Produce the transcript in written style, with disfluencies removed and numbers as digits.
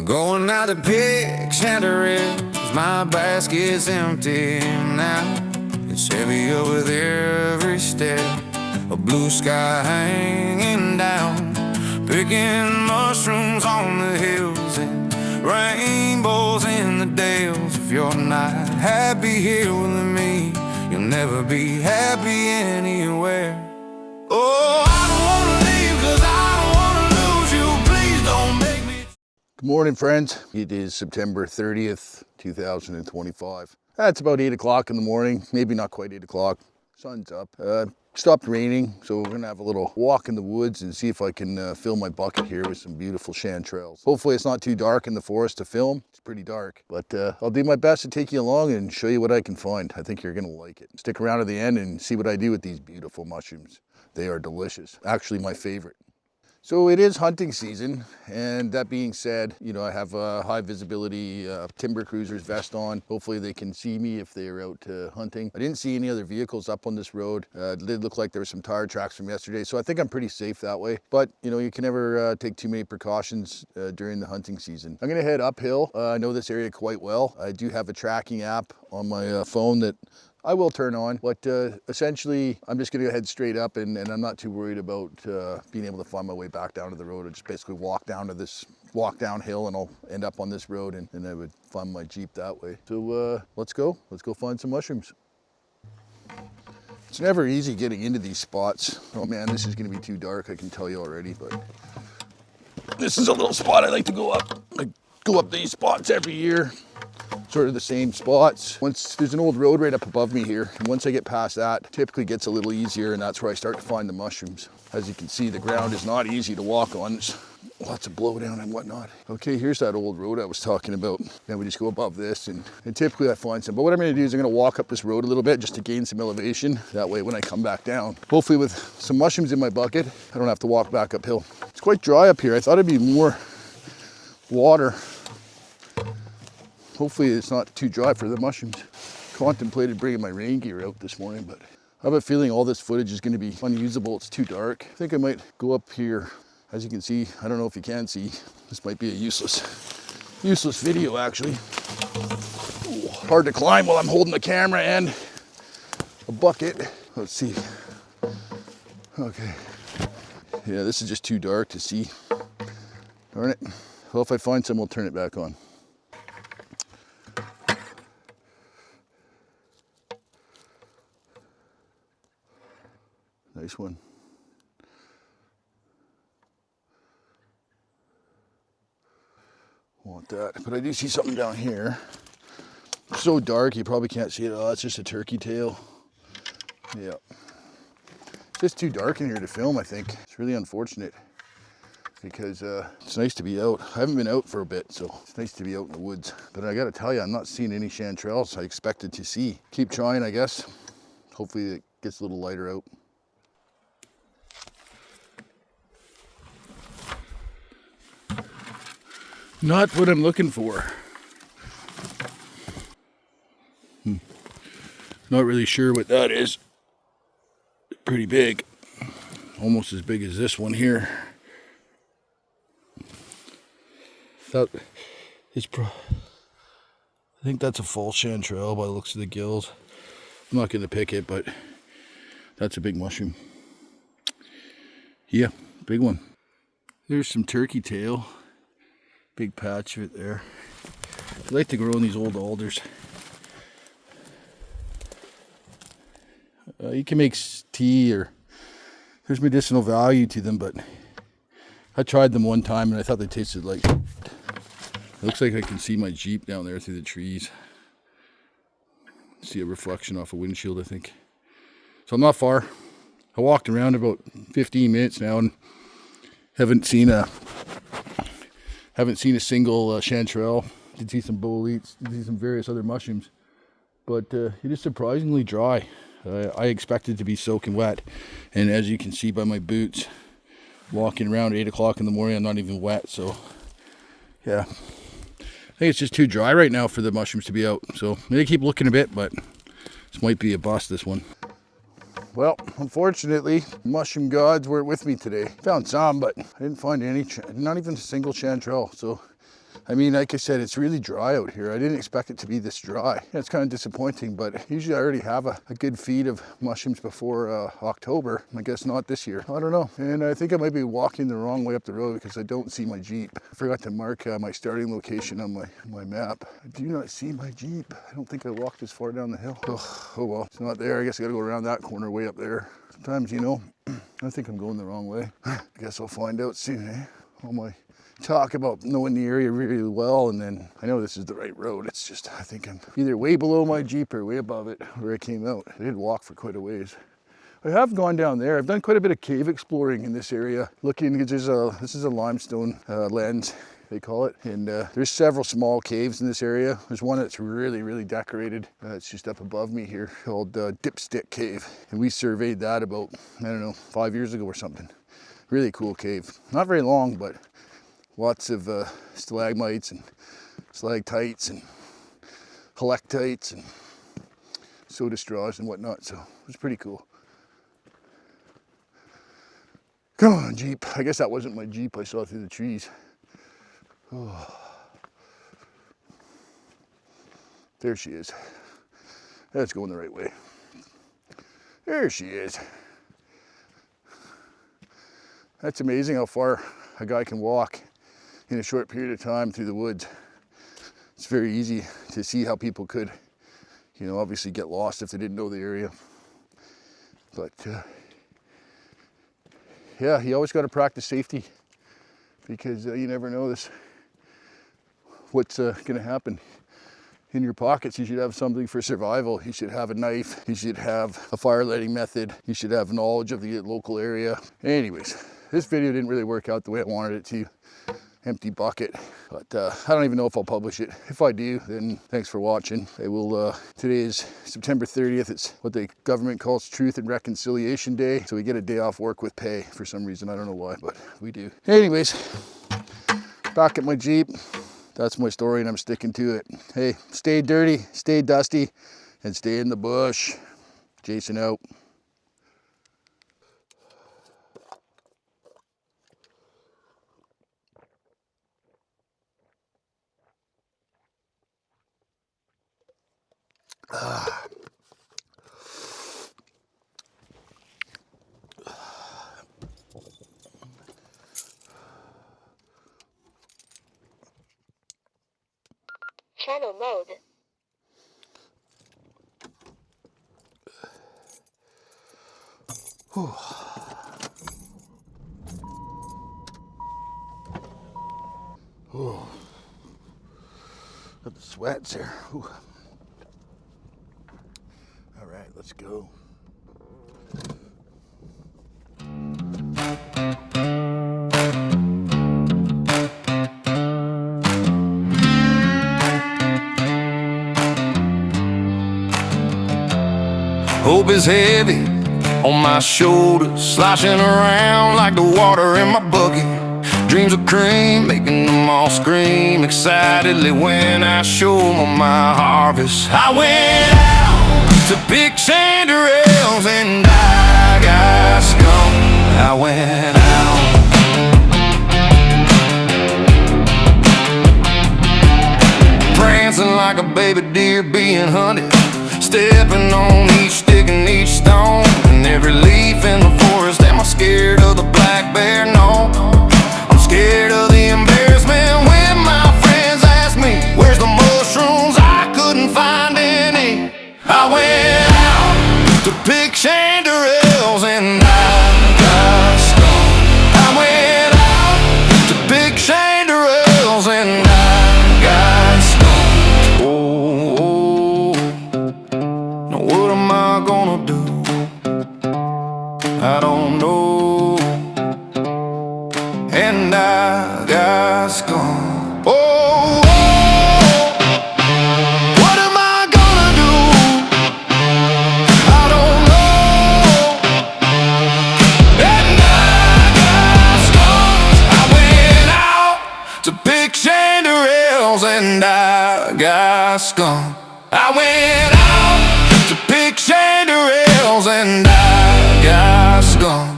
Going out to pick chanterelles, my basket's empty now. It's heavier with every step, a blue sky hanging down. Picking mushrooms on the hills and rainbows in the dales. If you're not happy here with me, you'll never be happy anywhere. Oh, I don't wanna leave 'cause I don't wanna lose you. Please don't make me. Good morning, friends. It is September 30th, 2025. It's about 8 o'clock in the morning, maybe not quite 8 o'clock. Sun's up. Stopped raining, so we're gonna have a little walk in the woods and see if I can fill my bucket here with some beautiful chanterelles. Hopefully it's not too dark in the forest to film. It's pretty dark, but I'll do my best to take you along and show you what I can find. I think you're gonna like it. Stick around to the end and see what I do with these beautiful mushrooms. They are delicious. Actually, my favorite. So it is hunting season, and that being said, you know, I have a high visibility timber cruiser's vest on. Hopefully they can see me if they're out hunting. I didn't see any other vehicles up on this road. It did look like there were some tire tracks from yesterday, so I think I'm pretty safe that way. But, you know, you can never take too many precautions during the hunting season. I'm gonna head uphill. I know this area quite well. I do have a tracking app on my phone that I will turn on, but essentially I'm just gonna head straight up and I'm not too worried about being able to find my way back down to the road. I just basically walk downhill and I'll end up on this road and I would find my Jeep that way. So let's go find some mushrooms. It's never easy getting into these spots. Oh man, this is gonna be too dark, I can tell you already, but this is a little spot I like to go up. I go up these spots every year. Sort of the same spots. Once there's an old road right up above me here, and once I get past that, it typically gets a little easier, and that's where I start to find the mushrooms. As you can see, the ground is not easy to walk on. There's lots of blowdown and whatnot. Okay, here's that old road I was talking about. Then we just go above this, and typically I find some. But what I'm gonna do is I'm gonna walk up this road a little bit just to gain some elevation. That way when I come back down, hopefully with some mushrooms in my bucket, I don't have to walk back uphill. It's quite dry up here. I thought it'd be more water. Hopefully it's not too dry for the mushrooms. Contemplated bringing my rain gear out this morning, but I have a feeling all this footage is gonna be unusable. It's too dark. I think I might go up here. As you can see, I don't know if you can see, this might be a useless video actually. Ooh, hard to climb while I'm holding the camera and a bucket. Let's see. Okay. Yeah, this is just too dark to see. Darn it. Well, if I find some, we'll turn it back on. Nice one. Want that, but I do see something down here. It's so dark you probably can't see it. Oh, it's just a turkey tail. Yeah. It's just too dark in here to film, I think. It's really unfortunate because it's nice to be out. I haven't been out for a bit, so it's nice to be out in the woods. But I gotta tell you, I'm not seeing any chanterelles I expected to see. Keep trying, I guess. Hopefully it gets a little lighter out. Not what I'm looking for. Not really sure what that is. Pretty big. Almost as big as this one here. I think that's a false chanterelle by the looks of the gills. I'm not going to pick it, but that's a big mushroom. Yeah, big one. There's some turkey tail. Big patch of it there. I like to grow in these old alders. You can make tea, or there's medicinal value to them, but I tried them one time and I thought they tasted like, it looks like I can see my Jeep down there through the trees. See a reflection off a windshield, I think. So I'm not far. I walked around about 15 minutes now and haven't seen a single chanterelle. Did see some boletes, did see some various other mushrooms, but it is surprisingly dry. I expected to be soaking wet, and as you can see by my boots, walking around 8 o'clock in the morning, I'm not even wet. So yeah, I think it's just too dry right now for the mushrooms to be out. So I'm gonna keep looking a bit, but this might be a bust, this one. Well, unfortunately, mushroom gods weren't with me today. Found some, but I didn't find any, not even a single chanterelle. So I mean, like I said, it's really dry out here. I didn't expect it to be this dry. It's kind of disappointing, but usually I already have a good feed of mushrooms before October. I guess not this year. I don't know. And I think I might be walking the wrong way up the road because I don't see my Jeep. I forgot to mark my starting location on my map. I do not see my Jeep. I don't think I walked this far down the hill. Oh well, it's not there. I guess I gotta go around that corner way up there. Sometimes, you know, I think I'm going the wrong way. I guess I'll find out soon, eh? All my talk about knowing the area really well, and then I know this is the right road. It's just, I think I'm either way below my Jeep or way above it where I came out. I did walk for quite a ways. I have gone down there. I've done quite a bit of cave exploring in this area, looking, because this is a limestone lens, they call it, and there's several small caves in this area. There's one that's really decorated. It's just up above me here, called Dipstick Cave, and we surveyed that about, I don't know, 5 years ago or something. Really cool cave. Not very long, but lots of stalagmites and stalactites and helictites and soda straws and whatnot, so it was pretty cool. Come on, Jeep. I guess that wasn't my Jeep I saw through the trees. Oh. There she is. That's going the right way. There she is. That's amazing how far a guy can walk in a short period of time through the woods. It's very easy to see how people could, you know, obviously get lost if they didn't know the area. But yeah, you always got to practice safety, because you never know what's going to happen. In your pockets, you should have something for survival. You should have a knife. You should have a fire lighting method. You should have knowledge of the local area. Anyways, this video didn't really work out the way I wanted it to. Empty bucket, but I don't even know if I'll publish it. If I do, then thanks for watching. I will. Today is September 30th. It's what the government calls Truth and Reconciliation Day, so we get a day off work with pay for some reason. I don't know why, but we do. Anyways, back at my Jeep. That's my story, and I'm sticking to it. Hey, stay dirty, stay dusty, and stay in the bush. Jason out. Channel mode. Whew. Oh, got the sweats here. Whew. All right, let's go. Hope is heavy on my shoulders, sloshing around like the water in my bucket. Dreams of cream, making them all scream excitedly when I show them my harvest. I went out to pick chanterelles and I got skunked. I went out. Prancing like a baby deer being hunted, stepping on each stick and each stone, and every leaf in the forest. Am I scared of the black bear? No, I'm scared of the embarrassment when my friends ask me, where's the mushrooms? I couldn't find any. I went out to pick chanterelles and I got skunked. I went out to pick chanterelles and I got skunked. Oh, now what am I gonna do? I don't know. And I got skunked. Oh, what am I gonna do? I don't know. And I got skunked. I went out to pick chanterelles and I got skunked. I went out to pick chanterelles and I got skunked.